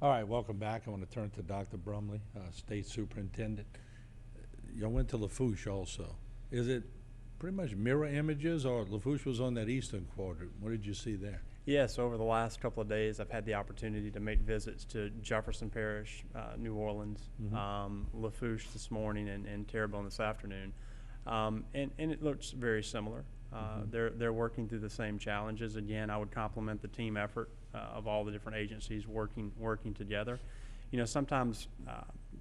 All right, welcome back. I want to turn to Dr. Brumley, State Superintendent. Y'all went to Lafourche also. Is it pretty much mirror images, or Lafourche was on that eastern quadrant? What did you see there? Yes, over the last couple of days, I've had the opportunity to make visits to Jefferson Parish, New Orleans, Lafourche this morning, and Terrebonne this afternoon, and it looks very similar. They're working through the same challenges. Again, I would compliment the team effort of all the different agencies working together. You know, sometimes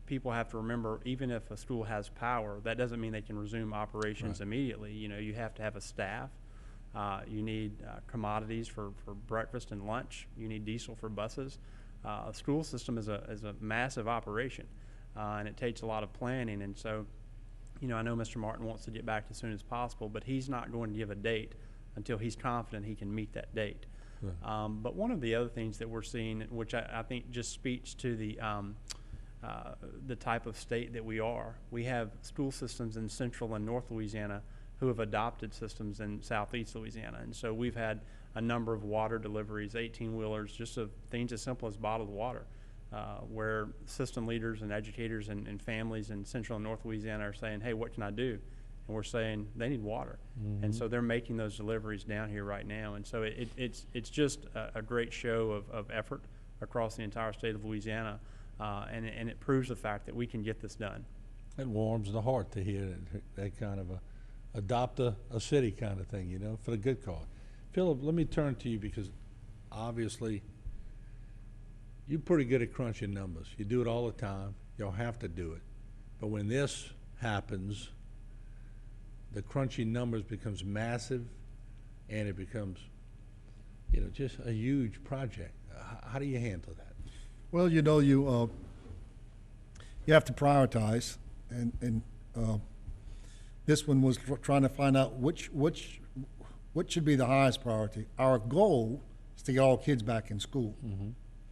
people have to remember, even if a school has power, that doesn't mean they can resume operations immediately. You know, you have to have a staff. You need commodities for breakfast and lunch. You need diesel for buses. A school system is a massive operation, and it takes a lot of planning. And so, you know, I know Mr. Martin wants to get back as soon as possible, but he's not going to give a date until he's confident he can meet that date. But one of the other things that we're seeing, which I think just speaks to the type of state that we are, we have school systems in Central and North Louisiana who have adopted systems in Southeast Louisiana. And so we've had a number of water deliveries, 18-wheelers, just of things as simple as bottled water, where system leaders and educators and families in Central and North Louisiana are saying, hey, what can I do? And we're saying they need water. And so they're making those deliveries down here right now. And so it's just a great show of effort across the entire state of Louisiana, and it proves the fact that we can get this done. It warms the heart to hear that kind of adopt a city kind of thing, you know, for the good cause. Philip, let me turn to you, because obviously you're pretty good at crunching numbers. You do it all the time. You'll have to do it. But when this happens, the crunching numbers becomes massive, and it becomes, you know, just a huge project. How do you handle that? Well, you know, you have to prioritize, and this one was trying to find out what should be the highest priority. Our goal is to get all kids back in school.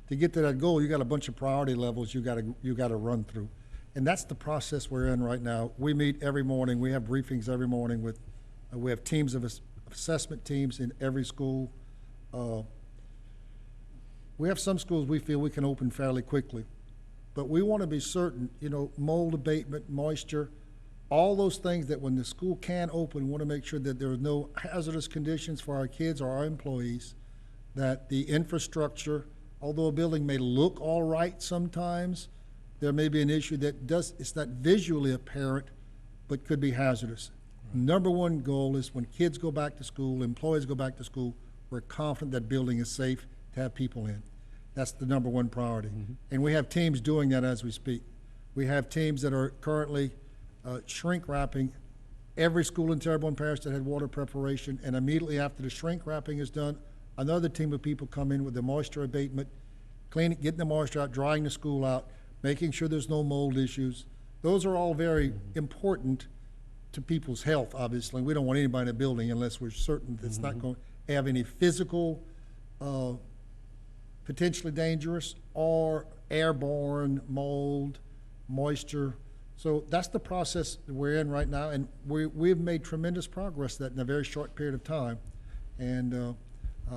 To get to that goal, you got a bunch of priority levels you got to run through, and that's the process we're in right now. We meet every morning. We have briefings every morning with. We have teams of assessment teams in every school. We have some schools we feel we can open fairly quickly, but we want to be certain, you know, mold abatement, moisture, all those things that when the school can open, we want to make sure that there are no hazardous conditions for our kids or our employees, that the infrastructure, although a building may look all right sometimes, there may be an issue that it's not visually apparent, but could be hazardous. Number one goal is when kids go back to school, employees go back to school, we're confident that building is safe to have people in. That's the number one priority. And we have teams doing that as we speak. We have teams that are currently shrink wrapping every school in Terrebonne Parish that had water preparation, and immediately after the shrink wrapping is done, another team of people come in with the moisture abatement, cleaning, getting the moisture out, drying the school out, making sure there's no mold issues. Those are all very important to people's health, obviously. We don't want anybody in a building unless we're certain that it's not going to have any physical potentially dangerous or airborne mold, moisture. So that's the process that we're in right now, and we've made tremendous progress that in a very short period of time. And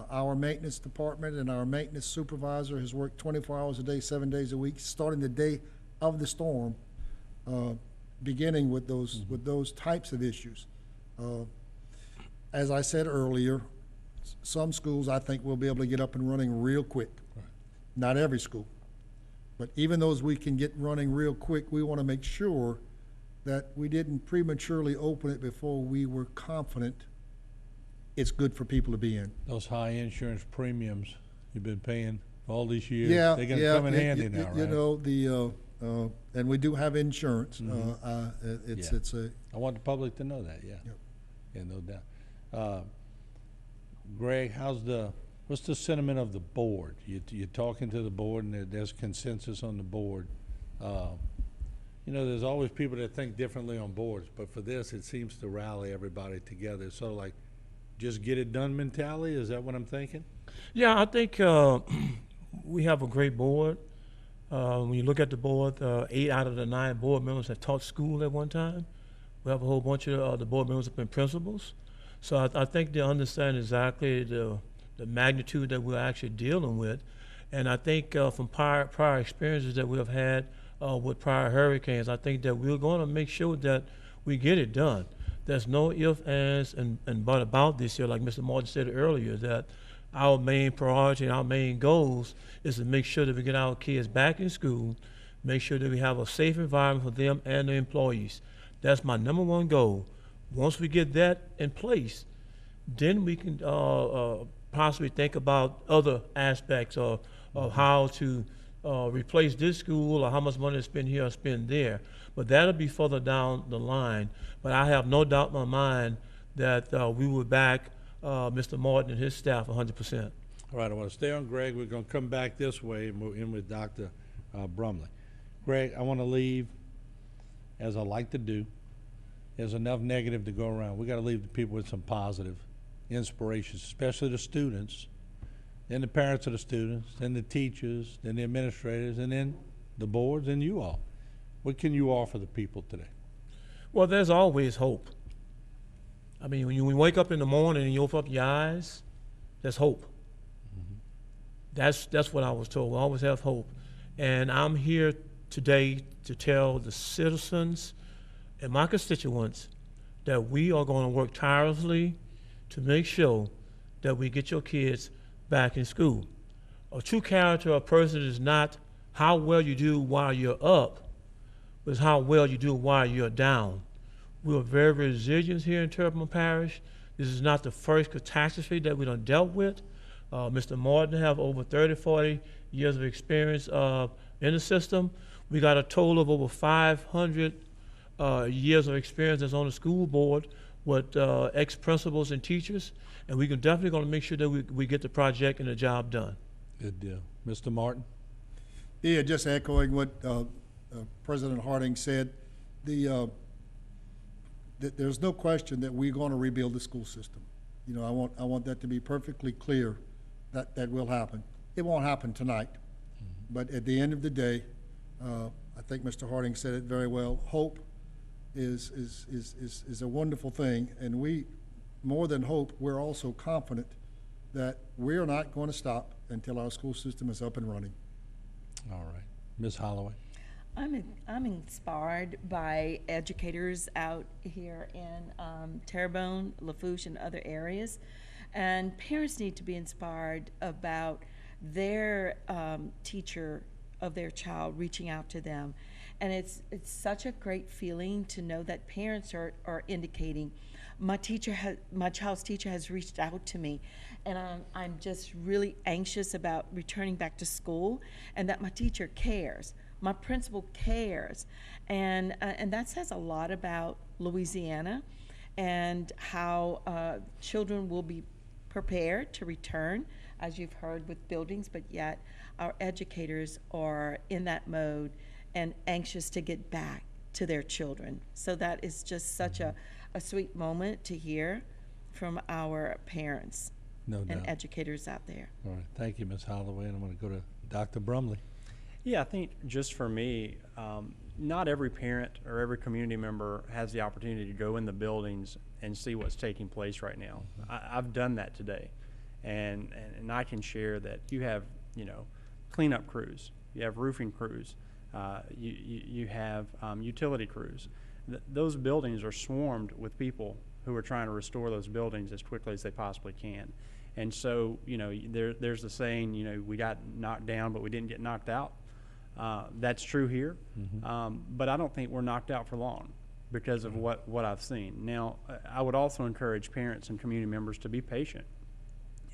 our maintenance department and our maintenance supervisor has worked 24 hours a day, 7 days a week, starting the day of the storm, beginning with those types of issues. As I said earlier, some schools I think will be able to get up and running real quick. Not every school, but even those we can get running real quick, we want to make sure that we didn't prematurely open it before we were confident it's good for people to be in. Those high insurance premiums you've been paying for all these years, Yeah, they're going to come in handy now, you right? know, and we do have insurance. It's a. I want the public to know that, yeah. Yeah, no doubt. Greg, what's the sentiment of the board? You're talking to the board, and there's consensus on the board. You know, there's always people that think differently on boards, but for this, it seems to rally everybody together. So, like, just get it done mentality, is that what I'm thinking? Yeah, I think we have a great board. When you look at the board, 8 out of the 9 board members have taught school at one time. We have a whole bunch of the board members have been principals. So I think they understand exactly the magnitude that we're actually dealing with. And I think from prior experiences that we have had with prior hurricanes, I think that we're going to make sure that we get it done. There's no ifs, ands, and but about this year, like Mr. Martin said earlier, that our main priority and our main goals is to make sure that we get our kids back in school, make sure that we have a safe environment for them and the employees. That's my number one goal. Once we get that in place, then we can possibly think about other aspects of how to replace this school or how much money to spend here or spend there. But that'll be further down the line. But I have no doubt in my mind that we will back Mr. Martin and his staff 100%. All right, I want to stay on Greg. We're going to come back this way and we're in with Dr. Brumley. Greg, I want to leave, as I like to do. There's enough negative to go around. We got to leave the people with some positive inspirations, especially the students, then the parents of the students, then the teachers, then the administrators, and then the boards and you all. What can you offer the people today? Well, there's always hope. I mean, when you wake up in the morning and you open up your eyes, there's hope. That's what I was told. We always have hope. And I'm here today to tell the citizens and my constituents that we are going to work tirelessly to make sure that we get your kids back in school. A true character of a person is not how well you do while you're up, but it's how well you do while you're down. We are very resilient here in Terrebonne Parish. This is not the first catastrophe that we done dealt with. Mr. Martin have over 30, 40 years of experience in the system. We got a total of over 500 years of experience that's on the school board with ex-principals and teachers, and we can definitely going to make sure that we get the project and the job done. Good deal. Mr. Martin? Yeah, just echoing what President Harding said, there's no question that we're going to rebuild the school system. You know, I want that to be perfectly clear that that will happen. It won't happen tonight, but at the end of the day, I think Mr. Harding said it very well. Hope is a wonderful thing, and we, more than hope, we're also confident that we're not going to stop until our school system is up and running. All right. Ms. Holloway? I'm inspired by educators out here in Terrebonne, Lafourche, and other areas, and parents need to be inspired about their teacher of their child reaching out to them. And it's such a great feeling to know that parents are indicating, my child's teacher has reached out to me, and I'm just really anxious about returning back to school, and that my teacher cares, my principal cares, and that says a lot about Louisiana and how children will be prepared to return, as you've heard with buildings, but yet our educators are in that mode and anxious to get back to their children. So that is just such a sweet moment to hear from our parents and educators out there. All right. Thank you, Ms. Holloway. And I'm going to go to Dr. Brumley. Yeah, I think just for me, not every parent or every community member has the opportunity to go in the buildings and see what's taking place right now. I've done that today, and I can share that you have, cleanup crews, you have roofing crews, you have utility crews. Those buildings are swarmed with people who are trying to restore those buildings as quickly as they possibly can. And so, there's the saying, we got knocked down, but we didn't get knocked out. That's true here, but I don't think we're knocked out for long because of what I've seen. Now, I would also encourage parents and community members to be patient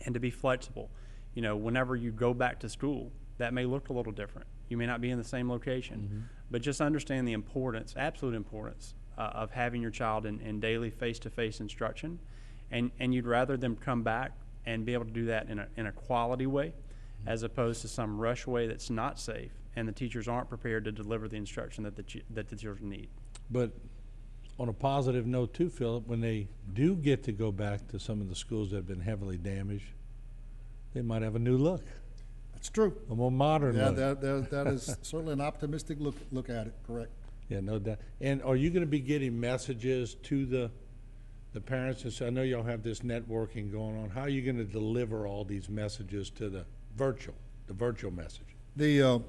and to be flexible. Whenever you go back to school, that may look a little different. You may not be in the same location, but just understand the importance, absolute importance, of having your child in daily face-to-face instruction, and you'd rather them come back and be able to do that in a quality way, as opposed to some rush way that's not safe, and the teachers aren't prepared to deliver the instruction that the children need. But on a positive note too, Philip, when they do get to go back to some of the schools that have been heavily damaged, they might have a new look, That's true. a more modern Yeah, look. that is certainly an optimistic look at it, correct. Yeah, no doubt. And are you going to be getting messages to the parents? And so I know y'all have this networking going on. How are you going to deliver all these messages to the virtual? the virtual message. The,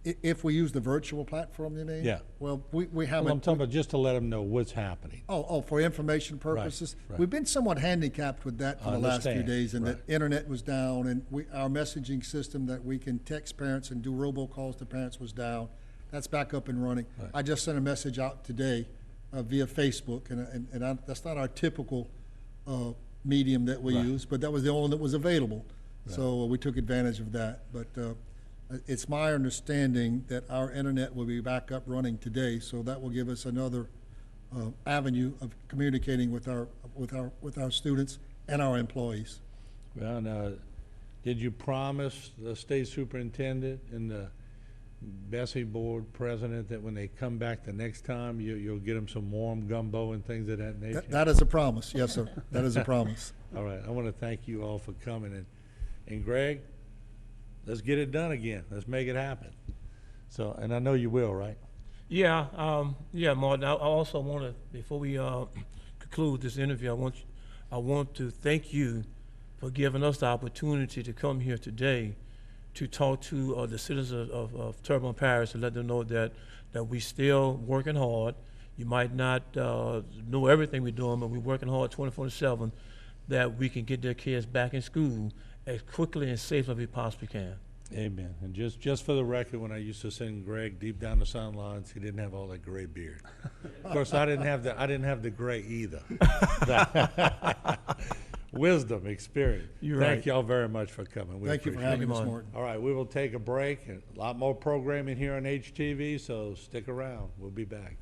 if we use the virtual platform, you mean? Yeah. Well, we Well, I'm haven't, talking about just to let them know what's happening. for information purposes. right. We've been somewhat handicapped with that for I the last few understand, days, and the right. internet was down, and our messaging system that we can text parents and do robocalls to parents was down. That's back up and running. Right. I just sent a message out today via Facebook, and that's not our typical medium that we Right. use, but that was the only one that was available. So we took advantage of that. But it's my understanding that our internet will be back up running today, so that will give us another avenue of communicating with our students and our employees. Well, now, did you promise the state superintendent and the Bessie board president that when they come back the next time, you'll get them some warm gumbo and things of that nature? That is a promise, yes, sir. That is a promise. All right, I want to thank you all for coming, and Greg, let's get it done again. Let's make it happen. So, and I know you will, right? Yeah, Martin, I also want to, before we conclude this interview, I want to thank you for giving us the opportunity to come here today to talk to the citizens of Terrebonne Parish, to let them know that we still working hard. You might not know everything we're doing, but we're working hard 24/7, that we can get their kids back in school as quickly and safely as we possibly can. Amen. And just for the record, when I used to send Greg deep down the sidelines, he didn't have all that gray beard. Of course, I didn't have the gray either. Wisdom, experience. You're Thank right. y'all very much for coming. We Thank you for appreciate it. having us, Martin. Martin. All right, we will take a break, and a lot more programming here on HTV, so stick around. We'll be back.